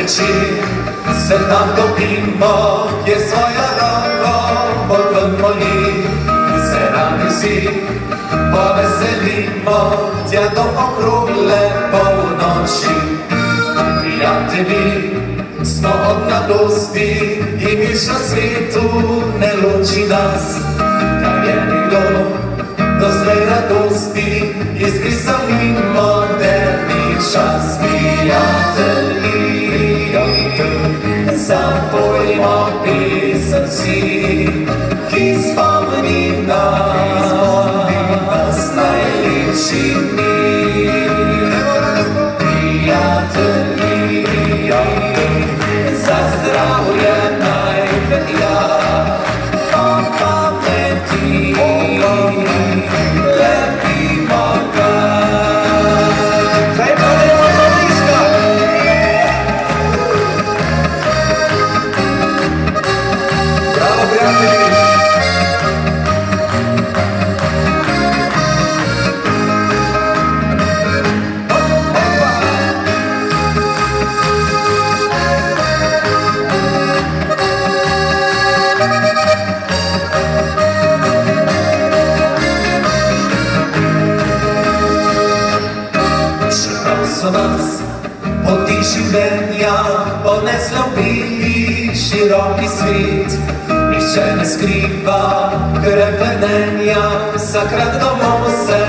речи се там топимо, je svojo roko Bogu moli. Se radi vsi poveselimo, tja do okrugle polnoči. Prijatelji smo od mladosti in nič na svetu ne loči nas. Kaj je bilo doslej radosti, izbrisal mi moderni čas. Prijatelji, zapojmo pesem vsi, ki spomni nas najlepši dni. Prijatelji, za zdravje naj velja, o pameti lepimo ga. So nas poti življenja ponesle v bili široki svet. Nihče ne skriva hrepenenja, vsakrat domov se